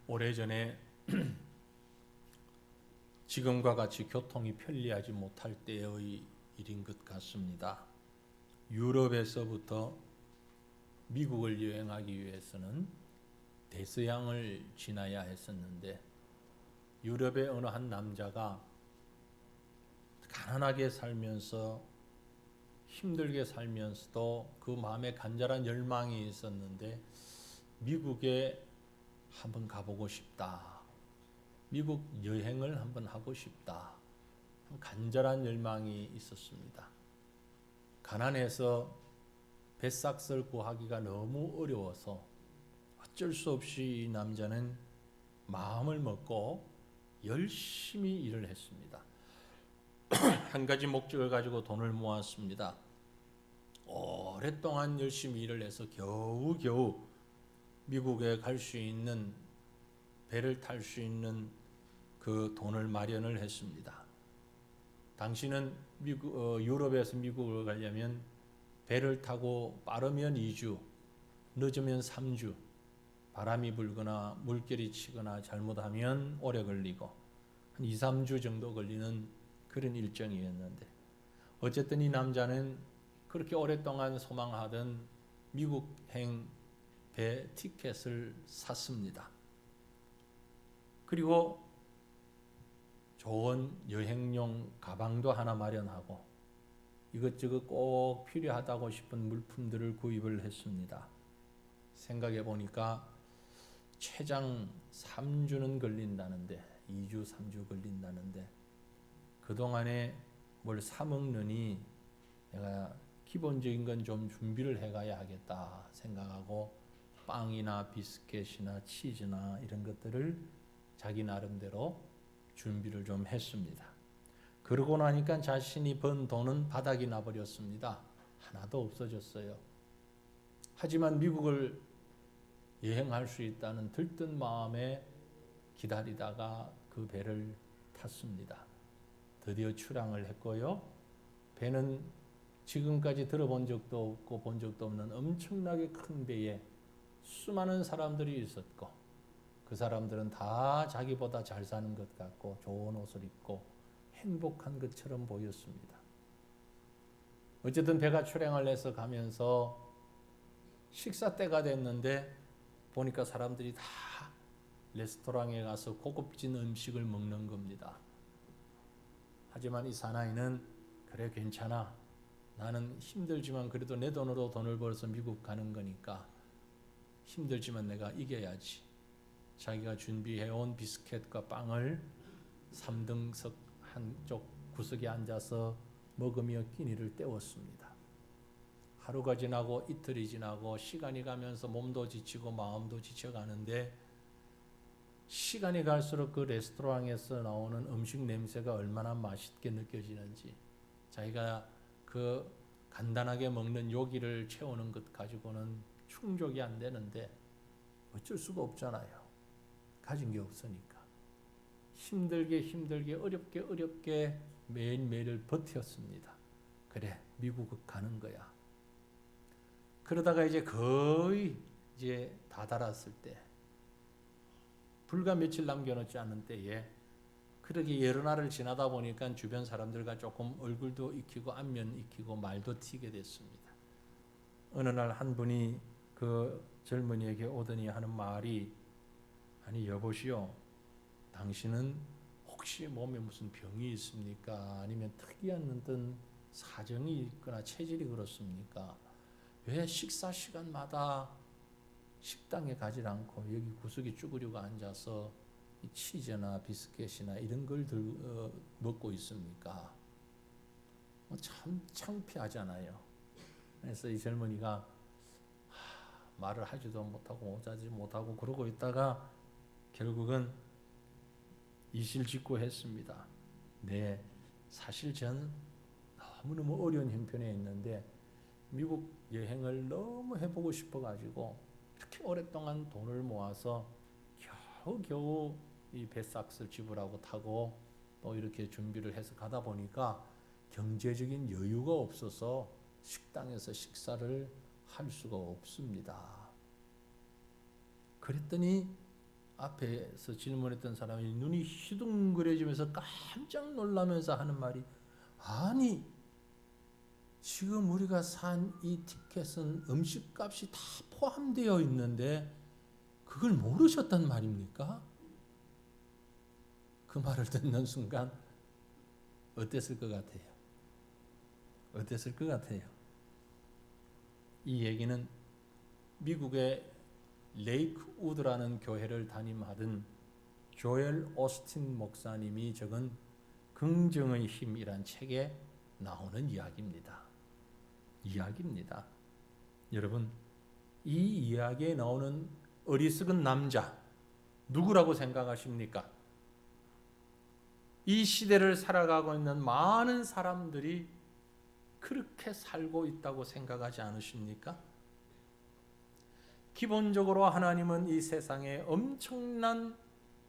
오래전에 지금과 같이 교통이 편리하지 못할 때의 일인 것 같습니다. 유럽에서부터 미국을 여행하기 위해서는 대서양을 지나야 했었는데, 유럽의 어느 한 남자가 가난하게 살면서 힘들게 살면서도 그 마음에 간절한 열망이 있었는데, 미국에 한번 가보고 싶다, 미국 여행을 한번 하고 싶다, 간절한 열망이 있었습니다. 가난해서 뱃삭스를 구하기가 너무 어려워서 어쩔 수 없이 이 남자는 마음을 먹고 열심히 일을 했습니다. 한 가지 목적을 가지고 돈을 모았습니다. 오랫동안 열심히 일을 해서 겨우겨우 미국에 갈 수 있는, 배를 탈 수 있는 그 돈을 마련을 했습니다. 당시는 유럽에서 미국을 가려면 배를 타고 빠르면 2주, 늦으면 3주, 바람이 불거나 물결이 치거나 잘못하면 오래 걸리고 한 2, 3주 정도 걸리는 그런 일정이었는데, 어쨌든 이 남자는 그렇게 오랫동안 소망하던 미국행 배 티켓을 샀습니다. 그리고 좋은 여행용 가방도 하나 마련하고 이것저것 꼭 필요하다고 싶은 물품들을 구입을 했습니다. 생각해 보니까 최장 3주는 걸린다는데, 2주, 3주 걸린다는데, 그동안에 뭘 사먹느니 내가 기본적인 건 좀 준비를 해가야 하겠다 생각하고 빵이나 비스켓이나 치즈나 이런 것들을 자기 나름대로 준비를 좀 했습니다. 그러고 나니까 자신이 번 돈은 바닥이 나버렸습니다. 하나도 없어졌어요. 하지만 미국을 여행할 수 있다는 들뜬 마음에 기다리다가 그 배를 탔습니다. 드디어 출항을 했고요. 배는 지금까지 들어본 적도 없고 본 적도 없는 엄청나게 큰 배에 수많은 사람들이 있었고, 그 사람들은 다 자기보다 잘 사는 것 같고 좋은 옷을 입고 행복한 것처럼 보였습니다. 어쨌든 배가 출항을 해서 가면서 식사 때가 됐는데 보니까 사람들이 다 레스토랑에 가서 고급진 음식을 먹는 겁니다. 하지만 이 사나이는 그래, 괜찮아, 나는 힘들지만 그래도 내 돈으로 돈을 벌어서 미국 가는 거니까 힘들지만 내가 이겨야지. 자기가 준비해온 비스켓과 빵을 3등석 한쪽 구석에 앉아서 먹으며 끼니를 때웠습니다. 하루가 지나고 이틀이 지나고 시간이 가면서 몸도 지치고 마음도 지쳐가는데, 시간이 갈수록 그 레스토랑에서 나오는 음식 냄새가 얼마나 맛있게 느껴지는지, 자기가 그 간단하게 먹는 요기를 채우는 것 가지고는 충족이 안 되는데 어쩔 수가 없잖아요. 가진 게 없으니까. 힘들게 어렵게 매일매일을 버텼습니다. 그래, 미국 가는 거야. 그러다가 이제 거의 다 달았을 때, 불과 며칠 남겨놓지 않은 때에, 그렇게 여러 날을 지나다 보니까 주변 사람들과 조금 얼굴도 익히고 안면 익히고 말도 튀게 됐습니다. 어느 날 한 분이 그 젊은이에게 오더니 하는 말이, 아니 여보시오, 당신은 혹시 몸에 무슨 병이 있습니까? 아니면 특이한 어떤 사정이 있거나 체질이 그렇습니까? 왜 식사 시간마다 식당에 가지 않고 여기 구석에 쭈그리고 앉아서 치즈나 비스켓이나 이런 걸 먹고 있습니까? 참 창피하잖아요. 그래서 이 젊은이가 말을 하지도 못하고 오자지 못하고 그러고 있다가 결국은 이실직고했습니다. 네, 사실 전 너무너무 어려운 형편에 있는데 미국 여행을 너무 해보고 싶어가지고 이렇게 오랫동안 돈을 모아서 겨우 이 배삭스 지불하고 타고 또 이렇게 준비를 해서 가다 보니까 경제적인 여유가 없어서 식당에서 식사를 할 수가 없습니다. 그랬더니 앞에서 질문했던 사람이 눈이 휘둥그레지면서 깜짝 놀라면서 하는 말이, 아니 지금 우리가 산 이 티켓은 음식값이 다 포함되어 있는데 그걸 모르셨단 말입니까? 그 말을 듣는 순간 어땠을 것 같아요? 어땠을 것 같아요? 이 얘기는 미국의 레이크우드라는 교회를 담임하던 조엘 오스틴 목사님이 적은 긍정의 힘이란 책에 나오는 이야기입니다. 여러분, 이 이야기에 나오는 어리석은 남자 누구라고 생각하십니까? 이 시대를 살아가고 있는 많은 사람들이 그렇게 살고 있다고 생각하지 않으십니까? 기본적으로 하나님은 이 세상에 엄청난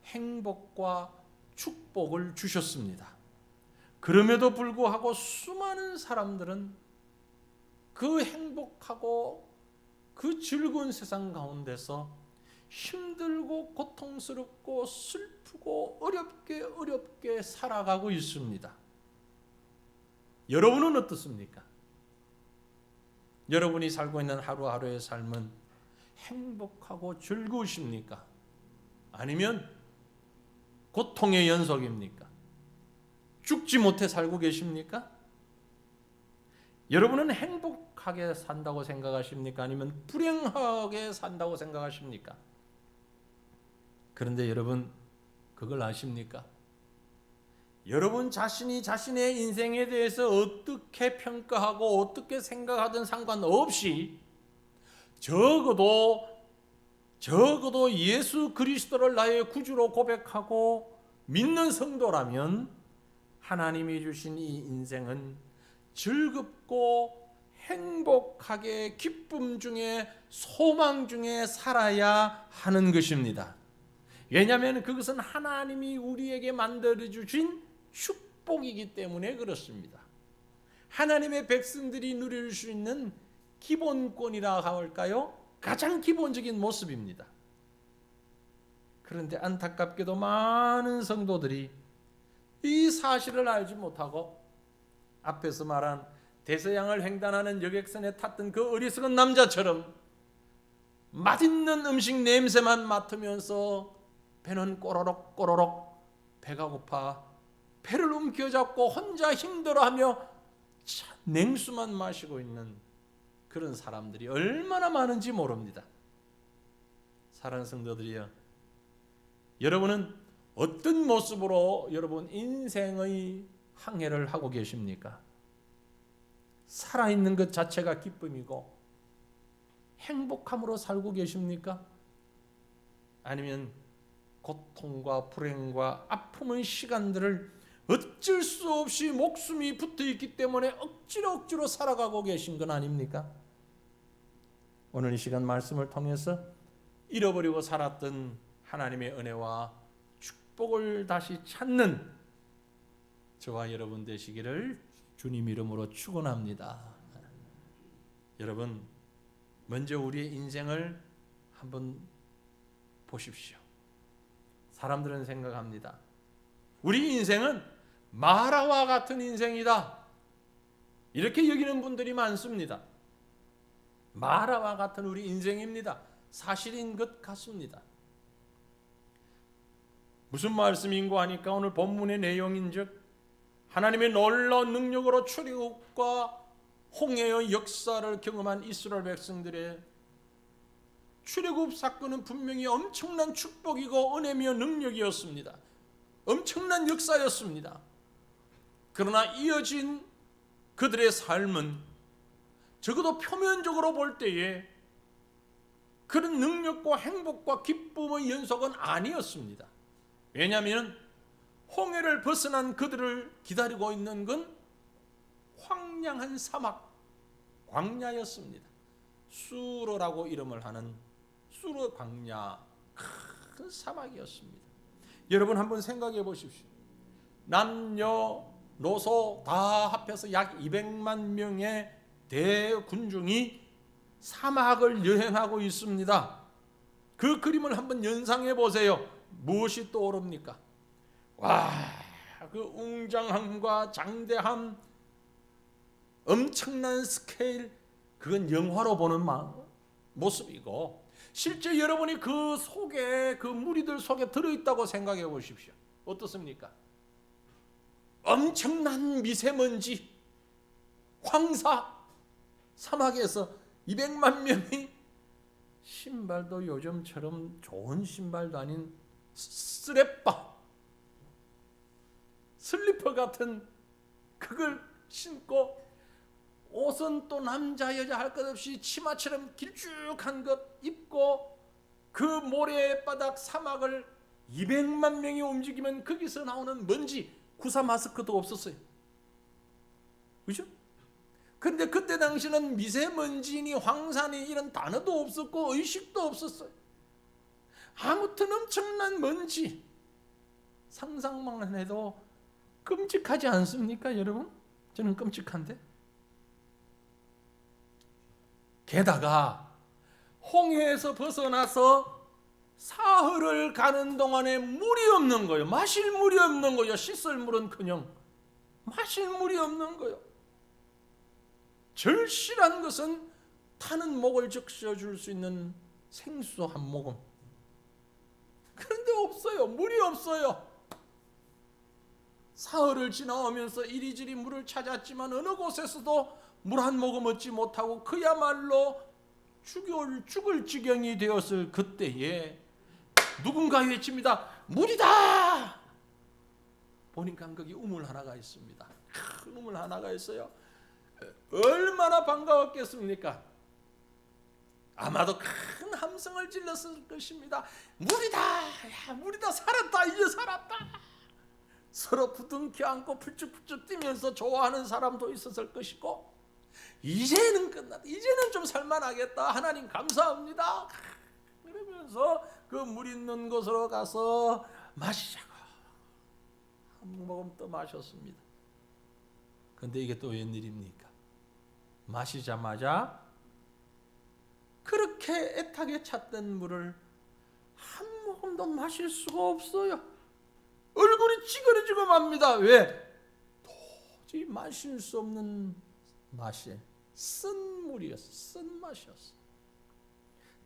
행복과 축복을 주셨습니다. 그럼에도 불구하고 수많은 사람들은 그 행복하고 그 즐거운 세상 가운데서 힘들고 고통스럽고 슬프고 어렵게 살아가고 있습니다. 여러분은 어떻습니까? 여러분이 살고 있는 하루하루의 삶은 행복하고 즐거우십니까? 아니면 고통의 연속입니까? 죽지 못해 살고 계십니까? 여러분은 행복하게 산다고 생각하십니까? 아니면 불행하게 산다고 생각하십니까? 그런데 여러분, 그걸 아십니까? 여러분 자신이 자신의 인생에 대해서 어떻게 평가하고 어떻게 생각하든 상관없이 적어도 예수 그리스도를 나의 구주로 고백하고 믿는 성도라면 하나님이 주신 이 인생은 즐겁고 행복하게 기쁨 중에 소망 중에 살아야 하는 것입니다. 왜냐하면 그것은 하나님이 우리에게 만들어 주신 축복이기 때문에 그렇습니다. 하나님의 백성들이 누릴 수 있는 기본권이라 할까요? 가장 기본적인 모습입니다. 그런데 안타깝게도 많은 성도들이 이 사실을 알지 못하고 앞에서 말한 대서양을 횡단하는 여객선에 탔던 그 어리석은 남자처럼 맛있는 음식 냄새만 맡으면서 배는 꼬로록 배가 고파 배를 움켜잡고 혼자 힘들어하며 냉수만 마시고 있는 그런 사람들이 얼마나 많은지 모릅니다. 사랑하는 성도들이여, 여러분은 어떤 모습으로 여러분 인생의 항해를 하고 계십니까? 살아있는 것 자체가 기쁨이고 행복함으로 살고 계십니까? 아니면 고통과 불행과 아픔의 시간들을 어쩔 수 없이 목숨이 붙어있기 때문에 억지로 살아가고 계신 건 아닙니까? 오늘 이 시간 말씀을 통해서 잃어버리고 살았던 하나님의 은혜와 축복을 다시 찾는 저와 여러분 되시기를 주님 이름으로 축원합니다. 여러분, 먼저 우리의 인생을 한번 보십시오. 사람들은 생각합니다. 우리 인생은 마라와 같은 인생이다. 이렇게 여기는 분들이 많습니다. 마라와 같은 우리 인생입니다. 사실인 것 같습니다. 무슨 말씀인고 하니까 오늘 본문의 내용인즉 하나님의 놀라운 능력으로 출애굽과 홍해의 역사를 경험한 이스라엘 백성들의 출애굽 사건은 분명히 엄청난 축복이고 은혜며 능력이었습니다. 엄청난 역사였습니다. 그러나 이어진 그들의 삶은 적어도 표면적으로 볼 때에 그런 능력과 행복과 기쁨의 연속은 아니었습니다. 왜냐하면 홍해를 벗어난 그들을 기다리고 있는 건 황량한 사막, 광야였습니다. 수로라고 이름을 하는 수로 광야, 큰 사막이었습니다. 여러분 한번 생각해 보십시오. 남녀노소 다 합해서 약 200만 명의 대군중이 사막을 여행하고 있습니다. 그 그림을 한번 연상해 보세요. 무엇이 떠오릅니까? 와, 그 웅장함과 장대함, 엄청난 스케일, 그건 영화로 보는 모습이고, 실제 여러분이 그 속에, 그 무리들 속에 들어있다고 생각해 보십시오. 어떻습니까? 엄청난 미세먼지, 황사, 사막에서 200만 명이 신발도 요즘처럼 좋은 신발도 아닌 쓰레빠, 슬리퍼 같은 그걸 신고, 옷은 또 남자 여자 할 것 없이 치마처럼 길쭉한 것 입고, 그 모래바닥 사막을 200만 명이 움직이면 거기서 나오는 먼지, 구사 마스크도 없었어요. 그죠? 그런데 그때 당시는 미세먼지니 황산이 이런 단어도 없었고 의식도 없었어요. 아무튼 엄청난 먼지, 상상만 해도 끔찍하지 않습니까, 여러분? 저는 끔찍한데. 게다가 홍해에서 벗어나서 사흘을 가는 동안에 물이 없는 거예요. 마실 물이 없는 거예요. 씻을 물은커녕 마실 물이 없는 거예요. 절실한 것은 타는 목을 적셔줄 수 있는 생수 한 모금. 그런데 없어요. 물이 없어요. 사흘을 지나오면서 이리저리 물을 찾았지만 어느 곳에서도 물 한 모금 얻지 못하고 그야말로 죽을 지경이 되었을 그때에 누군가 외칩니다. 물이다! 보니까 거기 우물 하나가 있습니다. 큰 우물 하나가 있어요. 얼마나 반가웠겠습니까? 아마도 큰 함성을 질렀을 것입니다. 물이다! 야, 물이다! 살았다! 이제 살았다! 서로 부둥켜 안고 풀쭉풀쭉 뛰면서 좋아하는 사람도 있었을 것이고, 이제는 끝났다. 이제는 좀 살만하겠다. 하나님 감사합니다. 그러면서 그 물 있는 곳으로 가서 마시자고 한 모금 또 마셨습니다. 그런데 이게 또 웬일입니까? 마시자마자 그렇게 애타게 찾던 물을 한 모금도 마실 수가 없어요. 얼굴이 찌그러지고 맙니다. 왜? 도저히 마실 수 없는 맛이 쓴 물이었어. 쓴 맛이었어.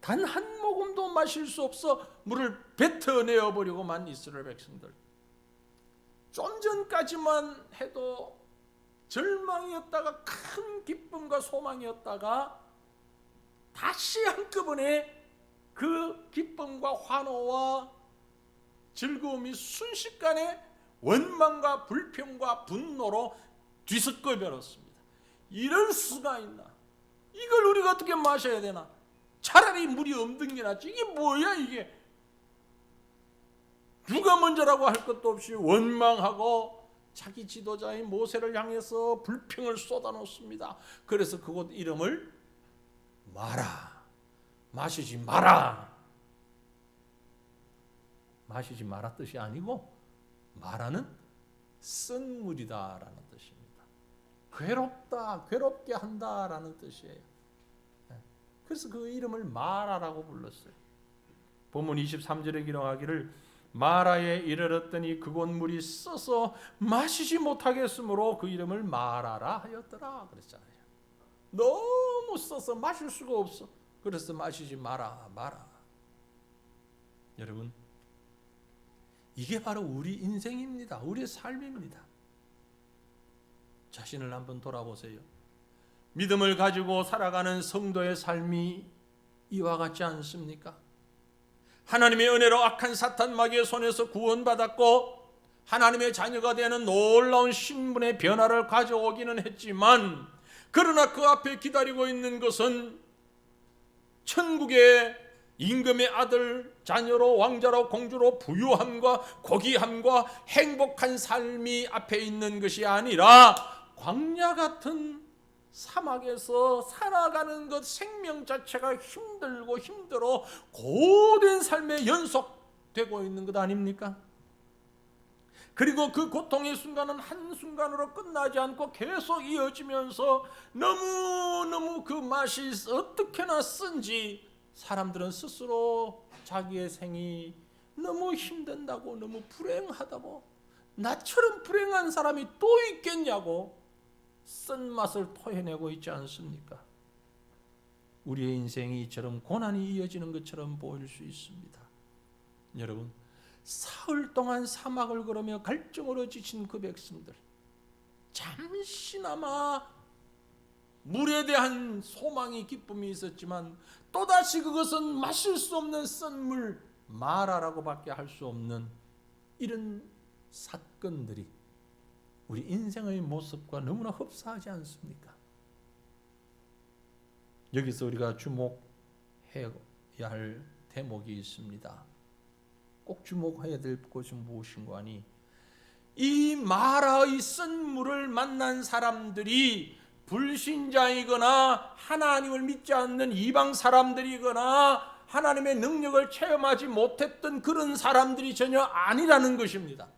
단 한 모금도 마실 수 없어 물을 뱉어내어 버리고만 이스라엘 백성들. 좀 전까지만 해도 절망이었다가 큰 기쁨과 소망이었다가 다시 한꺼번에 그 기쁨과 환호와 즐거움이 순식간에 원망과 불평과 분노로 뒤섞여 버렸습니다. 이럴 수가 있나? 이걸 우리가 어떻게 마셔야 되나? 차라리 물이 없는 게 낫지. 이게 뭐야 이게? 누가 먼저라고 할 것도 없이 원망하고 자기 지도자인 모세를 향해서 불평을 쏟아놓습니다. 그래서 그곳 이름을 마라, 마시지 마라, 마시지 마라 뜻이 아니고 마라는 쓴 물이다라는 뜻입니다. 괴롭다, 괴롭게 한다라는 뜻이에요. 그래서 그 이름을 마라라고 불렀어요. 본문 23절에 기록하기를 마라에 이르렀더니 그곳 물이 써서 마시지 못하겠으므로 그 이름을 마라라 하였더라 그랬잖아요. 너무 써서 마실 수가 없어. 그래서 마시지 마라. 여러분, 이게 바로 우리 인생입니다. 우리의 삶입니다. 자신을 한번 돌아보세요. 믿음을 가지고 살아가는 성도의 삶이 이와 같지 않습니까? 하나님의 은혜로 악한 사탄 마귀의 손에서 구원받았고 하나님의 자녀가 되는 놀라운 신분의 변화를 가져오기는 했지만, 그러나 그 앞에 기다리고 있는 것은 천국의 임금의 아들 자녀로 왕자로 공주로 부유함과 고귀함과 행복한 삶이 앞에 있는 것이 아니라 광야 같은 사막에서 살아가는 것 생명 자체가 힘들고 힘들어 고된 삶에 연속되고 있는 것 아닙니까? 그리고 그 고통의 순간은 한순간으로 끝나지 않고 계속 이어지면서 너무너무 그 맛이 어떻게나 쓴지 사람들은 스스로 자기의 생이 너무 힘든다고, 너무 불행하다고, 나처럼 불행한 사람이 또 있겠냐고 쓴맛을 토해내고 있지 않습니까? 우리의 인생이 이처럼 고난이 이어지는 것처럼 보일 수 있습니다. 여러분, 사흘 동안 사막을 걸으며 갈증으로 지친 그 백성들, 잠시나마 물에 대한 소망이, 기쁨이 있었지만 또다시 그것은 마실 수 없는 썬물 마라라고밖에 할 수 없는 이런 사건들이 우리 인생의 모습과 너무나 흡사하지 않습니까? 여기서 우리가 주목해야 할 대목이 있습니다. 꼭 주목해야 될 것은 무엇인가 하니, 이 마라의 썬물을 만난 사람들이 불신자이거나 하나님을 믿지 않는 이방 사람들이거나 하나님의 능력을 체험하지 못했던 그런 사람들이 전혀 아니라는 것입니다.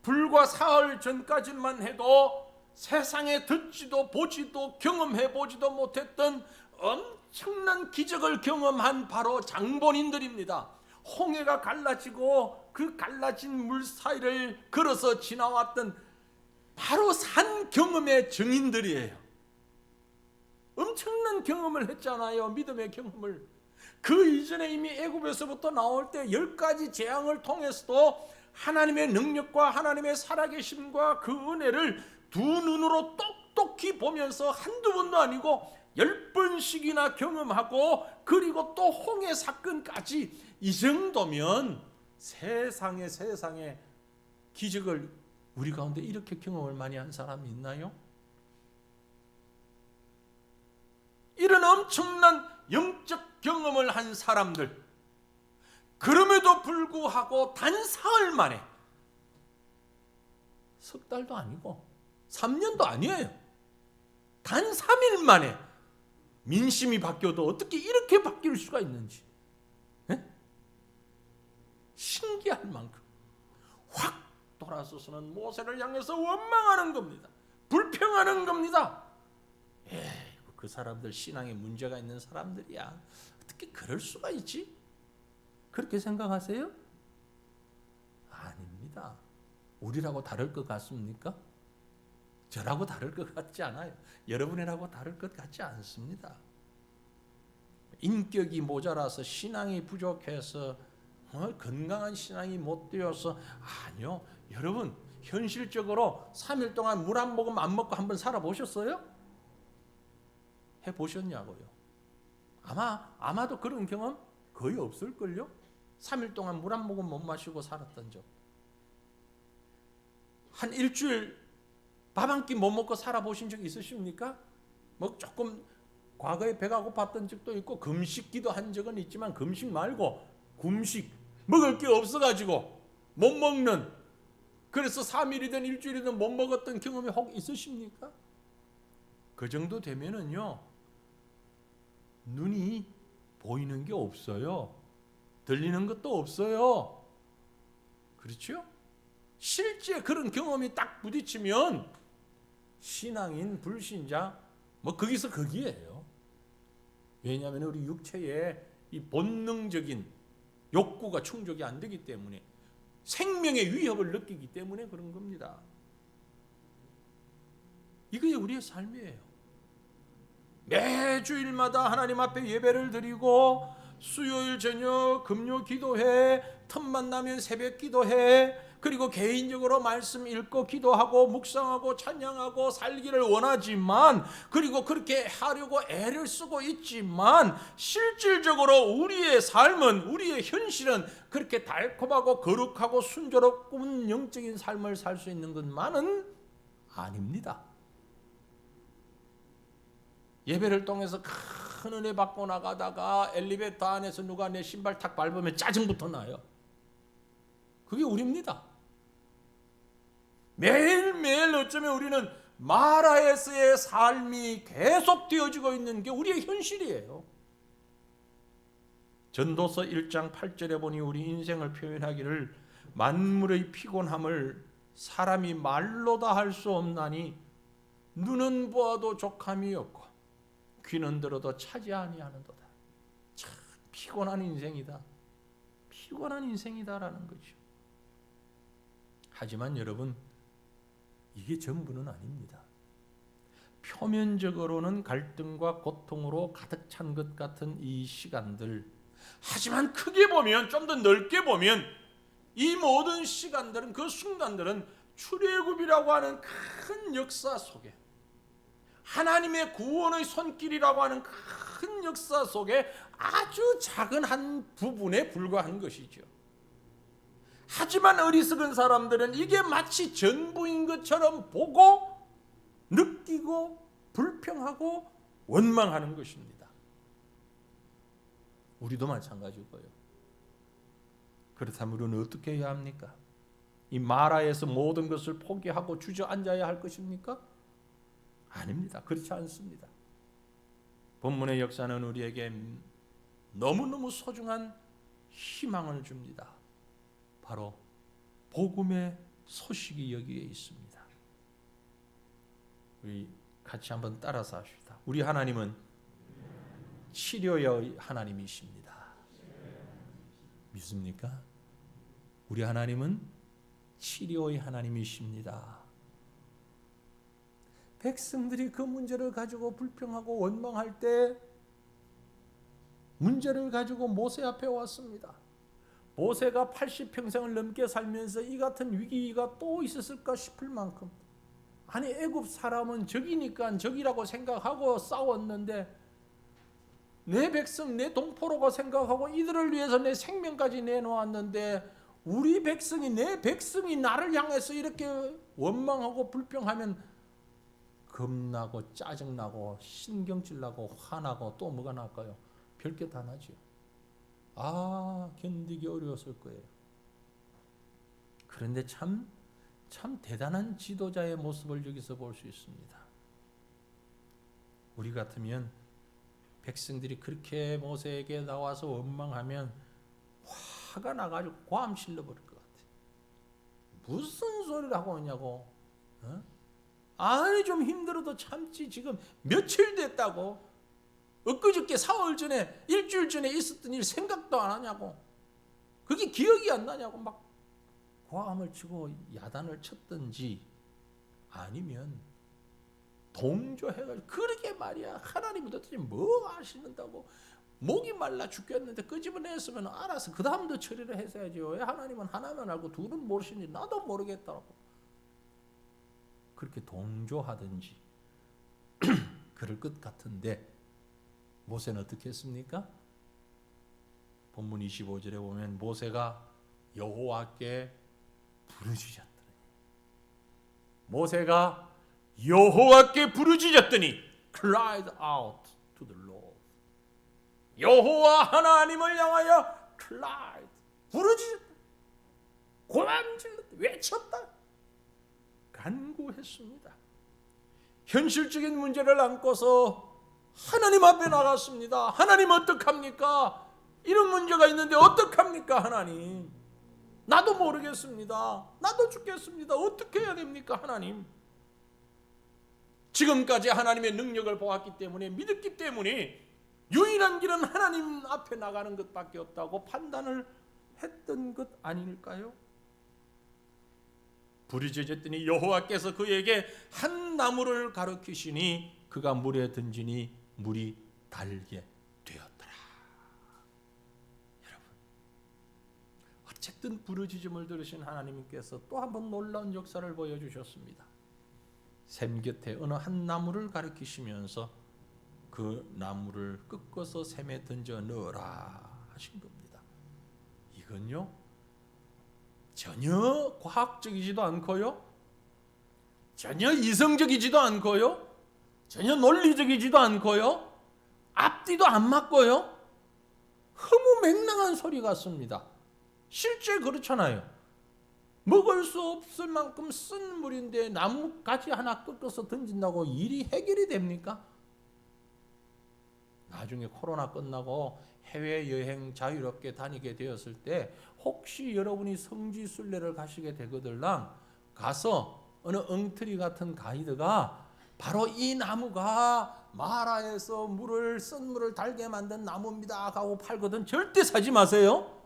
불과 사흘 전까지만 해도 세상에 듣지도 보지도 경험해 보지도 못했던 엄청난 기적을 경험한 바로 장본인들입니다. 홍해가 갈라지고 그 갈라진 물 사이를 걸어서 지나왔던 바로 산 경험의 증인들이에요. 엄청난 경험을 했잖아요. 믿음의 경험을. 그 이전에 이미 애굽에서부터 나올 때 10가지 재앙을 통해서도 하나님의 능력과 하나님의 살아계심과 그 은혜를 두 눈으로 똑똑히 보면서 한두 번도 아니고 10번씩이나 경험하고, 그리고 또 홍해 사건까지, 이 정도면 세상에 기적을 우리 가운데 이렇게 경험을 많이 한 사람이 있나요? 이런 엄청난 영적 경험을 한 사람들, 그럼에도 불구하고 단 사흘 만에, 석 달도 아니고 3년도 아니에요, 단 3일 만에 민심이 바뀌어도 어떻게 이렇게 바뀔 수가 있는지 신기할 만큼 확 돌아서서는 모세를 향해서 원망하는 겁니다. 불평하는 겁니다. 그 사람들 신앙에 문제가 있는 사람들이야, 어떻게 그럴 수가 있지? 그렇게 생각하세요? 아닙니다. 우리라고 다를 것 같습니까? 저라고 다를 것 같지 않아요. 여러분이라고 다를 것 같지 않습니다. 인격이 모자라서, 신앙이 부족해서, 건강한 신앙이 못 되어서, 아니요. 여러분, 현실적으로 3일 동안 물 한 모금 안 먹고 한번 살아보셨어요? 해보셨냐고요? 아마도 그런 경험 거의 없을걸요? 3일 동안 물 한 모금 못 마시고 살았던 적. 한 일주일 밥 한 끼 못 먹고 살아보신 적 있으십니까? 뭐 조금 과거에 배가 고팠던 적도 있고 금식기도 한 적은 있지만, 금식 말고 금식, 먹을 게 없어가지고 못 먹는, 그래서 3일이든 일주일이든 못 먹었던 경험이 혹 있으십니까? 그 정도 되면은요, 눈이 보이는 게 없어요. 들리는 것도 없어요. 그렇죠? 실제 그런 경험이 딱 부딪히면 신앙인, 불신자, 뭐 거기서 거기에요. 왜냐하면 우리 육체의 이 본능적인 욕구가 충족이 안 되기 때문에, 생명의 위협을 느끼기 때문에 그런 겁니다. 이게 우리의 삶이에요. 매주일마다 하나님 앞에 예배를 드리고, 수요일 저녁 금요 기도해, 틈만 나면 새벽 기도해, 그리고 개인적으로 말씀 읽고 기도하고 묵상하고 찬양하고 살기를 원하지만, 그리고 그렇게 하려고 애를 쓰고 있지만, 실질적으로 우리의 삶은, 우리의 현실은 그렇게 달콤하고 거룩하고 순조롭고 영적인 삶을 살 수 있는 것만은 아닙니다. 예배를 통해서 큰 은혜 받고 나가다가 엘리베이터 안에서 누가 내 신발 탁 밟으면 짜증부터 나요. 그게 우리입니다. 매일매일 어쩌면 우리는 마라에서의 삶이 계속 되어지고 있는 게 우리의 현실이에요. 전도서 1장 8절에 보니 우리 인생을 표현하기를, 만물의 피곤함을 사람이 말로 다 할 수 없나니 눈은 보아도 족함이 없고 귀는 들어도 차지 아니하는도다. 참 피곤한 인생이다. 피곤한 인생이다라는 거죠. 하지만 여러분, 이게 전부는 아닙니다. 표면적으로는 갈등과 고통으로 가득 찬 것 같은 이 시간들, 하지만 크게 보면, 좀 더 넓게 보면 이 모든 시간들은, 그 순간들은 출애굽이라고 하는 큰 역사 속에, 하나님의 구원의 손길이라고 하는 큰 역사 속에 아주 작은 한 부분에 불과한 것이죠. 하지만 어리석은 사람들은 이게 마치 전부인 것처럼 보고 느끼고 불평하고 원망하는 것입니다. 우리도 마찬가지고요. 그렇다면 우리는 어떻게 해야 합니까? 이 마라에서 모든 것을 포기하고 주저앉아야 할 것입니까? 아닙니다. 그렇지 않습니다. 본문의 역사는 우리에게 너무너무 소중한 희망을 줍니다. 바로 복음의 소식이 여기에 있습니다. 우리 같이 한번 따라서 합시다. 우리 하나님은 치료의 하나님이십니다. 믿습니까? 우리 하나님은 치료의 하나님이십니다. 백성들이 그 문제를 가지고 불평하고 원망할 때 문제를 가지고 모세 앞에 왔습니다. 모세가 80평생을 넘게 살면서 이 같은 위기가 또 있었을까 싶을 만큼, 아니 애굽 사람은 적이니까 적이라고 생각하고 싸웠는데 내 백성, 내 동포로가 생각하고 이들을 위해서 내 생명까지 내놓았는데 우리 백성이, 내 백성이 나를 향해서 이렇게 원망하고 불평하면 겁나고 짜증나고 신경질나고 화나고 또 뭐가 날까요? 별게 다 나죠. 견디기 어려웠을 거예요. 그런데 참 대단한 지도자의 모습을 여기서 볼 수 있습니다. 우리 같으면 백성들이 그렇게 모세에게 나와서 원망하면 화가 나가지고 고함 실러버릴 것 같아요. 무슨 소리를 하고 있냐고. 아니 좀 힘들어도 참지, 지금 며칠 됐다고, 엊그저께 사흘 전에, 일주일 전에 있었던 일 생각도 안 하냐고, 그게 기억이 안 나냐고 막 고함을 치고 야단을 쳤든지, 아니면 동조해가지고 그러게 말이야, 하나님은 도대체 뭐 하시는다고, 목이 말라 죽겠는데 끄집어냈으면 알아서 그 다음도 처리를 했어야죠. 왜 하나님은 하나만 알고 둘은 모르시는지 나도 모르겠다고 그렇게 동조하든지 그럴 것 같은데, 모세는 어떻게 했습니까? 본문 25절에 보면 모세가 여호와께 부르짖었더니, 모세가 여호와께 부르짖었더니 cried out to the Lord. 여호와 하나님을 향하여 cried, 부르짖었다, 고함질렀다, 외쳤다, 간구했습니다. 현실적인 문제를 안고서 하나님 앞에 나갔습니다. 하나님 어떡합니까? 이런 문제가 있는데 어떡합니까? 하나님, 나도 모르겠습니다. 나도 죽겠습니다. 어떻게 해야 됩니까? 하나님, 지금까지 하나님의 능력을 보았기 때문에, 믿었기 때문에 유일한 길은 하나님 앞에 나가는 것밖에 없다고 판단을 했던 것 아닐까요? 부르짖었더니 여호와께서 그에게 한 나무를 가리키시니 그가 물에 던지니 물이 달게 되었더라. 여러분, 어쨌든 부르짖음을 들으신 하나님께서 또 한 번 놀라운 역사를 보여주셨습니다. 샘 곁에 어느 한 나무를 가리키시면서 그 나무를 꺾어서 샘에 던져 넣어라 하신 겁니다. 이건요, 전혀 과학적이지도 않고요, 전혀 이성적이지도 않고요, 전혀 논리적이지도 않고요, 앞뒤도 안 맞고요, 허무맹랑한 소리 같습니다. 실제 그렇잖아요. 먹을 수 없을 만큼 쓴 물인데 나뭇가지 하나 꺾어서 던진다고 일이 해결이 됩니까? 나중에 코로나 끝나고 해외여행 자유롭게 다니게 되었을 때 혹시 여러분이 성지순례를 가시게 되거들랑 가서 어느 엉터리 같은 가이드가 바로 이 나무가 마라에서 쓴 물을 달게 만든 나무입니다 하고 팔거든 절대 사지 마세요.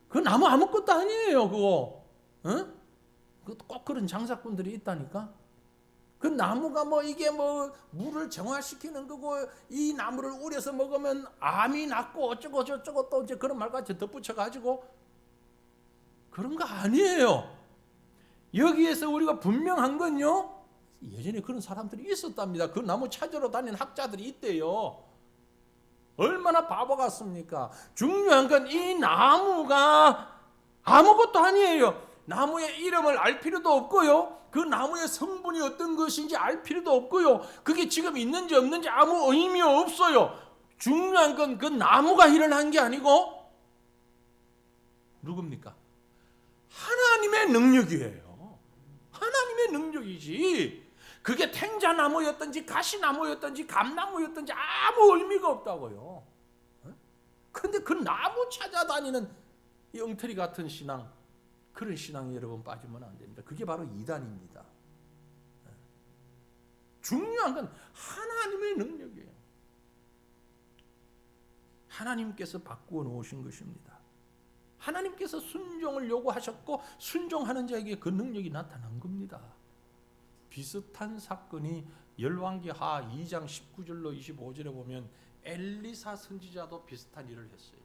그 나무 아무것도 아니에요. 그거. 응? 꼭 그런 장사꾼들이 있다니까. 그 나무가 이게 물을 정화시키는 거고 이 나무를 우려서 먹으면 암이 낫고 어쩌고 저쩌고 또 이제 그런 말까지 덧붙여 가지고 그런 거 아니에요. 여기에서 우리가 분명한 건요. 예전에 그런 사람들이 있었답니다. 그 나무 찾으러 다니는 학자들이 있대요. 얼마나 바보 같습니까? 중요한 건 이 나무가 아무것도 아니에요. 나무의 이름을 알 필요도 없고요. 그 나무의 성분이 어떤 것인지 알 필요도 없고요. 그게 지금 있는지 없는지 아무 의미 없어요. 중요한 건 그 나무가 일어난 게 아니고 누굽니까? 하나님의 능력이에요. 하나님의 능력이지. 그게 탱자나무였든지 가시나무였든지 감나무였든지 아무 의미가 없다고요. 그런데 그 나무 찾아다니는 이 엉터리 같은 신앙, 그런 신앙에 여러분 빠지면 안 됩니다. 그게 바로 이단입니다. 중요한 건 하나님의 능력이에요. 하나님께서 바꾸어 놓으신 것입니다. 하나님께서 순종을 요구하셨고 순종하는 자에게 그 능력이 나타난 겁니다. 비슷한 사건이 열왕기하 2장 19절로 25절에 보면 엘리사 선지자도 비슷한 일을 했어요.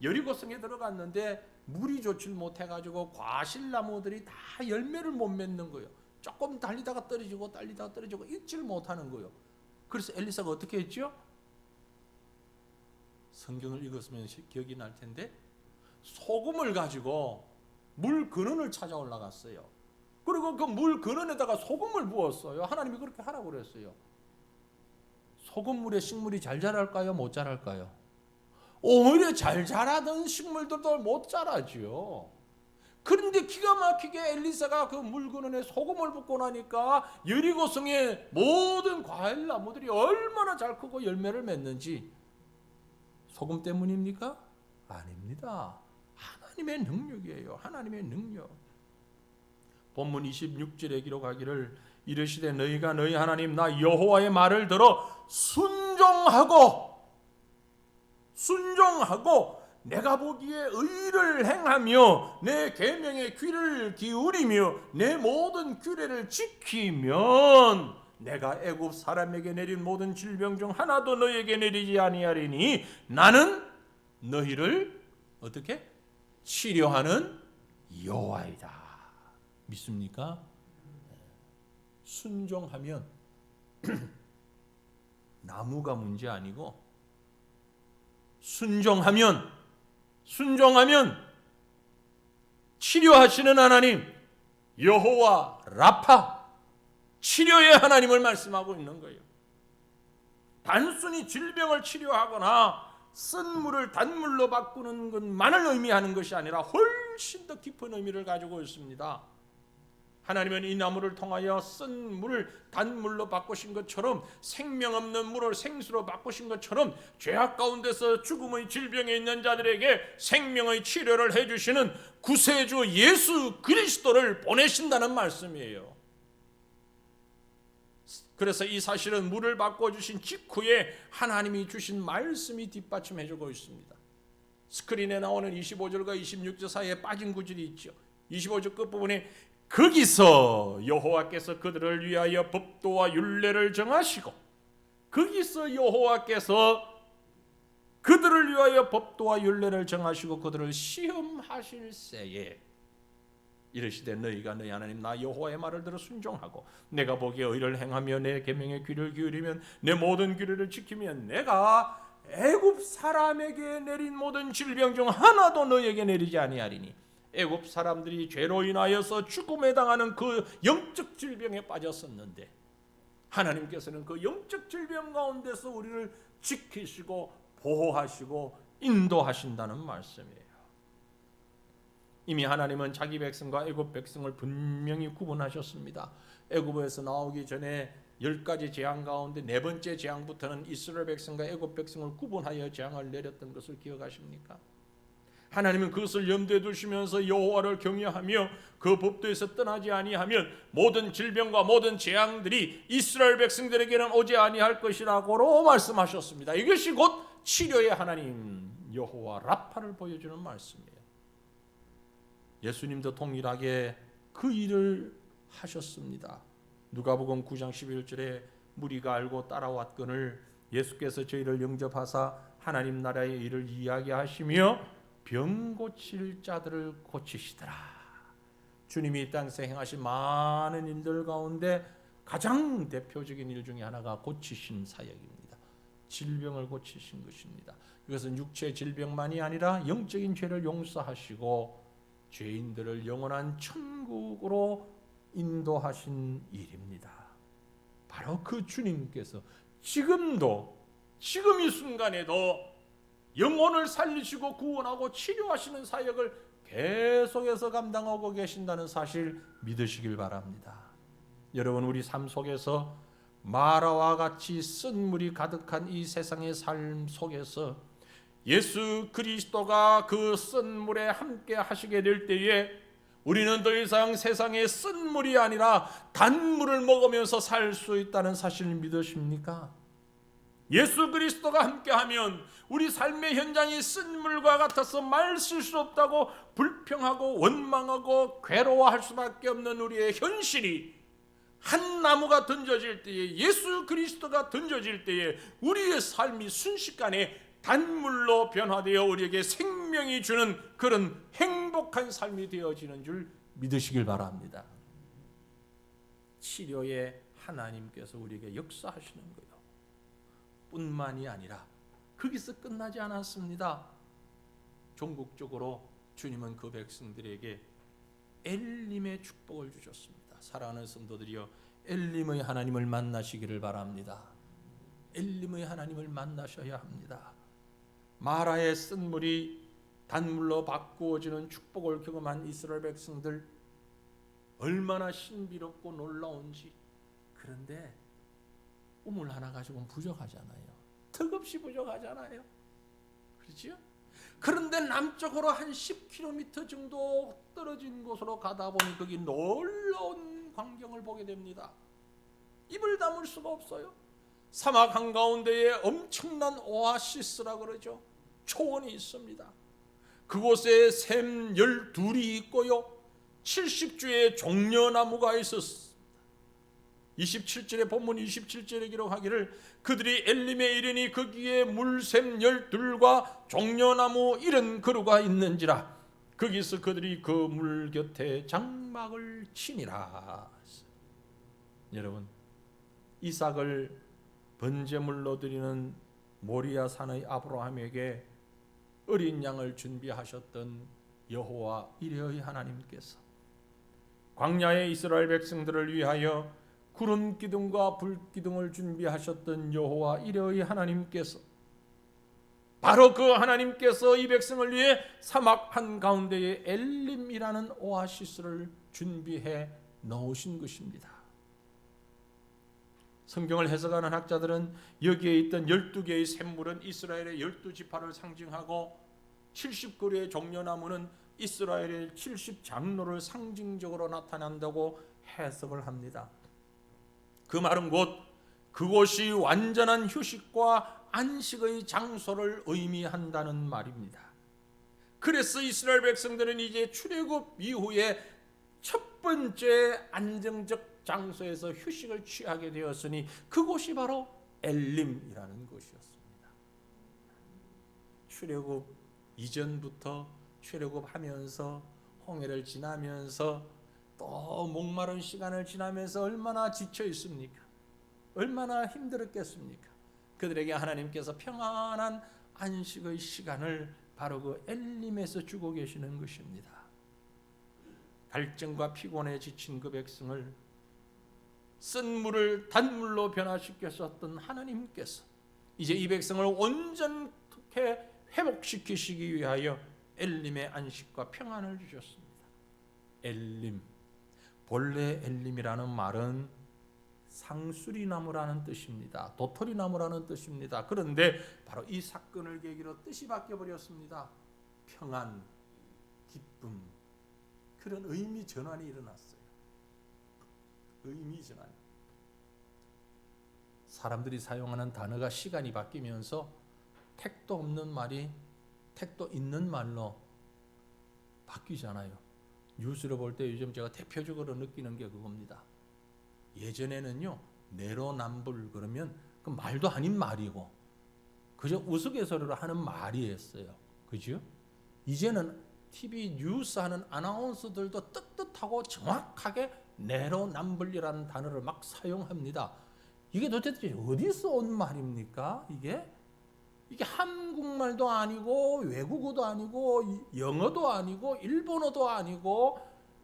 여리고성에 들어갔는데 물이 좋질 못해가지고 과실나무들이 다 열매를 못 맺는 거예요. 조금 달리다가 떨어지고 읽지를 못하는 거예요. 그래서 엘리사가 어떻게 했죠? 성경을 읽었으면 기억이 날 텐데 소금을 가지고 물 근원을 찾아 올라갔어요. 그리고 그 물 근원에다가 소금을 부었어요. 하나님이 그렇게 하라고 그랬어요. 소금물에 식물이 잘 자랄까요? 못 자랄까요? 오히려 잘 자라던 식물들도 못 자라지요. 그런데 기가 막히게 엘리사가 그 물 근원에 소금을 붓고 나니까 여리고성의 모든 과일 나무들이 얼마나 잘 크고 열매를 맺는지 소금 때문입니까? 아닙니다. 하나님의 능력이에요. 하나님의 능력. 본문 26절에 기록하기를 이르시되 너희가 너희 하나님 나 여호와의 말을 들어 순종하고 내가 보기에 의를 행하며 내 계명에 귀를 기울이며 내 모든 규례를 지키면 내가 애굽 사람에게 내린 모든 질병 중 하나도 너에게 내리지 아니하리니 나는 너희를 어떻게? 치료하는 여호와이다. 믿습니까? 순종하면 나무가 문제 아니고 순종하면 치료하시는 하나님 여호와 라파 치료의 하나님을 말씀하고 있는 거예요. 단순히 질병을 치료하거나 쓴 물을 단물로 바꾸는 것만을 의미하는 것이 아니라 훨씬 더 깊은 의미를 가지고 있습니다. 하나님은 이 나무를 통하여 쓴 물을 단물로 바꾸신 것처럼 생명 없는 물을 생수로 바꾸신 것처럼 죄악 가운데서 죽음의 질병에 있는 자들에게 생명의 치료를 해주시는 구세주 예수 그리스도를 보내신다는 말씀이에요. 그래서 이 사실은 물을 바꿔주신 직후에 하나님이 주신 말씀이 뒷받침해주고 있습니다. 스크린에 나오는 25절과 26절 사이에 빠진 구절이 있죠. 25절 끝부분에 거기서 여호와께서 그들을 위하여 법도와 율례를 정하시고 그들을 정하시고 그들을 시험하실 새에 이르시되 너희가 너희 하나님 나 여호와의 말을 들어 순종하고 내가 보기에 의를 행하며 내 계명에 귀를 기울이면 내 모든 규례를 지키면 내가 애굽 사람에게 내린 모든 질병 중 하나도 너희에게 내리지 아니하리니 애굽 사람들이 죄로 인하여서 죽음에 당하는 그 영적 질병에 빠졌었는데 하나님께서는 그 영적 질병 가운데서 우리를 지키시고 보호하시고 인도하신다는 말씀이에요. 이미 하나님은 자기 백성과 애굽 백성을 분명히 구분하셨습니다. 애굽에서 나오기 전에 10가지 재앙 가운데 네 번째 재앙부터는 이스라엘 백성과 애굽 백성을 구분하여 재앙을 내렸던 것을 기억하십니까? 하나님은 그것을 염두에 두시면서 여호와를 경외하며 그 법도에서 떠나지 아니하면 모든 질병과 모든 재앙들이 이스라엘 백성들에게는 오지 아니할 것이라고 말씀하셨습니다. 이것이 곧 치료의 하나님 여호와 라파를 보여주는 말씀이에요. 예수님도 동일하게 그 일을 하셨습니다. 누가복음 9장 11절에 무리가 알고 따라왔거늘 예수께서 저희를 영접하사 하나님 나라의 일을 이야기하시며 병 고칠 자들을 고치시더라. 주님이 이 땅에서 행하신 많은 일들 가운데 가장 대표적인 일 중에 하나가 고치신 사역입니다. 질병을 고치신 것입니다. 이것은 육체 질병만이 아니라 영적인 죄를 용서하시고 죄인들을 영원한 천국으로 인도하신 일입니다. 바로 그 주님께서 지금 이 순간에도 영혼을 살리시고 구원하고 치료하시는 사역을 계속해서 감당하고 계신다는 사실 믿으시길 바랍니다. 여러분, 우리 삶 속에서 마라와 같이 쓴물이 가득한 이 세상의 삶 속에서 예수 그리스도가 그 쓴물에 함께 하시게 될 때에 우리는 더 이상 세상의 쓴물이 아니라 단물을 먹으면서 살 수 있다는 사실을 믿으십니까? 예수 그리스도가 함께하면 우리 삶의 현장이 쓴물과 같아서 말 쓸 수 없다고 불평하고 원망하고 괴로워할 수밖에 없는 우리의 현실이 한 나무가 던져질 때에, 예수 그리스도가 던져질 때에 우리의 삶이 순식간에 단물로 변화되어 우리에게 생명이 주는 그런 행복한 삶이 되어지는 줄 믿으시길 바랍니다. 치료의 하나님께서 우리에게 역사하시는 거예요. 뿐만이 아니라 거기서 끝나지 않았습니다. 종국적으로 주님은 그 백성들에게 엘림의 축복을 주셨습니다. 사랑하는 성도들이여, 엘림의 하나님을 만나시기를 바랍니다. 엘림의 하나님을 만나셔야 합니다. 마라의 쓴물이 단물로 바꾸어지는 축복을 경험한 이스라엘 백성들, 얼마나 신비롭고 놀라운지. 그런데 우물 하나 가지고는 부족하잖아요. 턱없이 부족하잖아요. 그렇죠? 그런데 남쪽으로 한 10km 정도 떨어진 곳으로 가다 보니 거기 놀라운 광경을 보게 됩니다. 입을 다물 수가 없어요. 사막 한가운데에 엄청난 오아시스라 그러죠. 초원이 있습니다. 그곳에 샘 12이 있고요, 70주의 종려나무가 있었습니다. 27절에 본문 27절에 기록하기를 그들이 엘림에 이르니 거기에 물샘 12과 종려나무 70그루가 있는지라 거기서 그들이 그 물 곁에 장막을 치니라. 여러분, 이삭을 번제물로 드리는 모리아 산의 아브라함에게 어린 양을 준비하셨던 여호와 이레의 하나님께서 광야의 이스라엘 백성들을 위하여 구름 기둥과 불 기둥을 준비하셨던 여호와 이레의 하나님께서, 바로 그 하나님께서 이 백성을 위해 사막 한가운데에 엘림이라는 오아시스를 준비해 놓으신 것입니다. 성경을 해석하는 학자들은 여기에 있던 12개의 샘물은 이스라엘의 12지파를 상징하고 70그루의 종려나무는 이스라엘의 70장로를 상징적으로 나타난다고 해석을 합니다. 그 말은 곧 그곳이 완전한 휴식과 안식의 장소를 의미한다는 말입니다. 그래서 이스라엘 백성들은 이제 출애굽 이후에 첫 번째 안정적 장소에서 휴식을 취하게 되었으니 그곳이 바로 엘림이라는 곳이었습니다. 출애굽 이전부터 출애굽하면서 홍해를 지나면서 또 목마른 시간을 지나면서 얼마나 지쳐 있습니까? 얼마나 힘들었겠습니까? 그들에게 하나님께서 평안한 안식의 시간을 바로 그 엘림에서 주고 계시는 것입니다. 갈증과 피곤에 지친 그 백성을 쓴물을 단물로 변화시켰었던 하나님께서 이제 이 백성을 온전하게 회복시키시기 위하여 엘림의 안식과 평안을 주셨습니다. 엘림, 본래 엘림이라는 말은 상수리나무라는 뜻입니다. 도토리나무라는 뜻입니다. 그런데 바로 이 사건을 계기로 뜻이 바뀌어버렸습니다. 평안, 기쁨, 그런 의미 전환이 일어났어요. 의미 전환. 사람들이 사용하는 단어가 시간이 바뀌면서 택도 없는 말이 택도 있는 말로 바뀌잖아요. 뉴스를 볼 때 요즘 제가 대표적으로 느끼는 게 그겁니다. 예전에는요, 내로남불 그러면 그 말도 아닌 말이고 그저 우스갯소리로 하는 말이었어요. 그죠? 이제는 TV 뉴스 하는 아나운서들도 떳떳하고 정확하게 내로남불이라는 단어를 막 사용합니다. 이게 도대체 어디서 온 말입니까? 이게 한국말도 아니고 외국어도 아니고 영어도 아니고 일본어도 아니고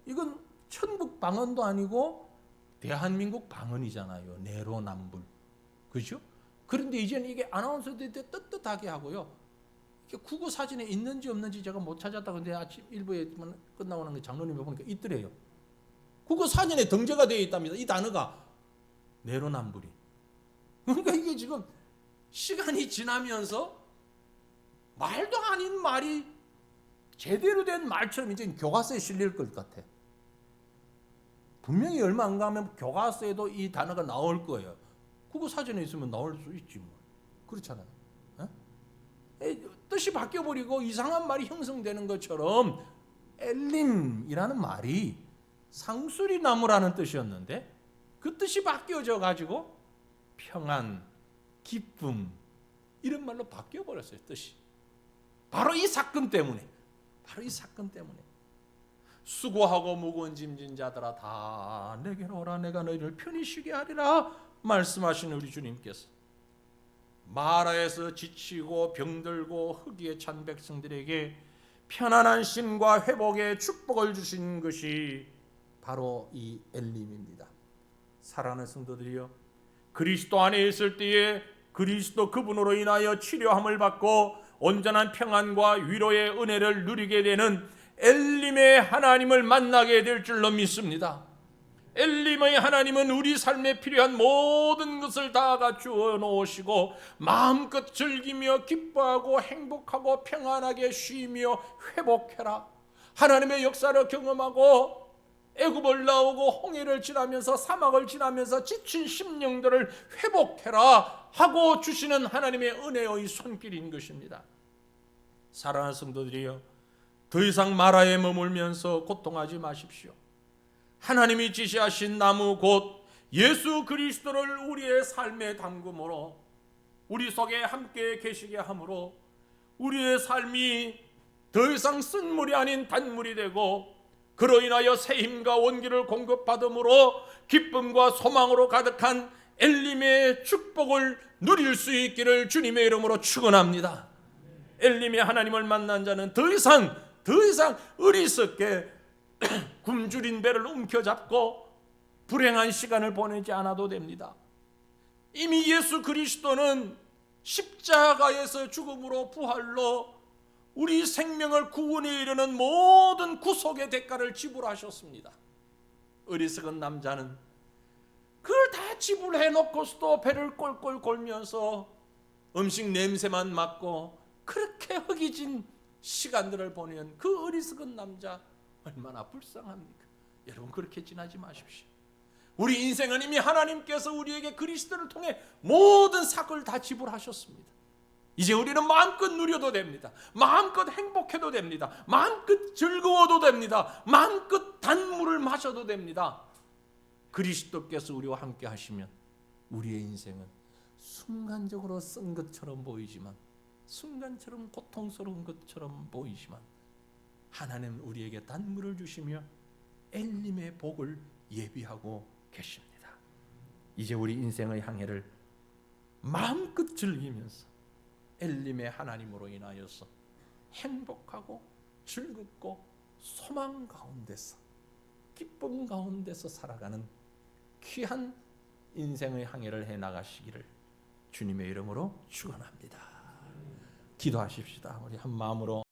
이건 천국 방언도 아니고 대한민국 방언이잖아요. 내로남불. 그죠? 그런데 이제는 이게 아나운서들이 떳떳하게 하고요. 이게 국어 사전에 있는지 없는지 제가 못 찾았다. 근데 아침 일부에 끝나고 나는 장로님이 보니까 있더래요. 국어 사전에 등재가 되어 있답니다. 이 단어가 내로남불이. 그러니까 이게 지금 시간이 지나면서 말도 아닌 말이 제대로 된 말처럼 이제 교과서에 실릴 것 같아. 분명히 얼마 안 가면 교과서에도 이 단어가 나올 거예요. 국어 사전에 있으면 나올 수 있지 뭐. 그렇잖아요. 뜻이 바뀌어버리고 이상한 말이 형성되는 것처럼 엘림이라는 말이 상수리 나무라는 뜻이었는데 그 뜻이 바뀌어져 가지고 평안, 기쁨 이런 말로 바뀌어버렸어요. 뜻이. 바로 이 사건 때문에. 수고하고 무거운 짐진 자들아 다 내게로 오라 내가 너희를 편히 쉬게 하리라 말씀하시는 우리 주님께서 마라에서 지치고 병들고 흑기에 찬 백성들에게 편안한 쉼과 회복의 축복을 주신 것이 바로 이 엘림입니다. 사랑하는 성도들이여, 그리스도 안에 있을 때에 그리스도 그분으로 인하여 치료함을 받고 온전한 평안과 위로의 은혜를 누리게 되는 엘림의 하나님을 만나게 될 줄로 믿습니다. 엘림의 하나님은 우리 삶에 필요한 모든 것을 다 갖추어 놓으시고 마음껏 즐기며 기뻐하고 행복하고 평안하게 쉬며 회복해라. 하나님의 역사를 경험하고 애굽을 나오고 홍해를 지나면서 사막을 지나면서 지친 심령들을 회복해라 하고 주시는 하나님의 은혜의 손길인 것입니다. 사랑하는 성도들이여, 더 이상 마라에 머물면서 고통하지 마십시오. 하나님이 지시하신 나무 곧 예수 그리스도를 우리의 삶에 담금으로 우리 속에 함께 계시게 함으로 우리의 삶이 더 이상 쓴물이 아닌 단물이 되고 그로 인하여 새 힘과 원기를 공급받음으로 기쁨과 소망으로 가득한 엘림의 축복을 누릴 수 있기를 주님의 이름으로 축원합니다. 엘림의 하나님을 만난 자는 더 이상 어리석게 굶주린 배를 움켜잡고 불행한 시간을 보내지 않아도 됩니다. 이미 예수 그리스도는 십자가에서 죽음으로 부활로 우리 생명을 구원에 이르는 모든 구속의 대가를 지불하셨습니다. 어리석은 남자는 그걸 다 지불해 놓고서도 배를 꼴꼴 골면서 음식 냄새만 맡고 그렇게 허기진 시간들을 보내는 그 어리석은 남자 얼마나 불쌍합니까? 여러분, 그렇게 지나지 마십시오. 우리 인생은 이미 하나님께서 우리에게 그리스도를 통해 모든 삭을 다 지불하셨습니다. 이제 우리는 마음껏 누려도 됩니다. 마음껏 행복해도 됩니다. 마음껏 즐거워도 됩니다. 마음껏 단물을 마셔도 됩니다. 그리스도께서 우리와 함께 하시면 우리의 인생은 순간적으로 쓴 것처럼 보이지만, 순간처럼 고통스러운 것처럼 보이지만 하나님은 우리에게 단물을 주시며 엘림의 복을 예비하고 계십니다. 이제 우리 인생의 항해를 마음껏 즐기면서 엘림의 하나님으로 인하여서 행복하고 즐겁고 소망 가운데서 기쁨 가운데서 살아가는 귀한 인생의 항해를 해나가시기를 주님의 이름으로 축원합니다. 기도하십시다. 우리 한 마음으로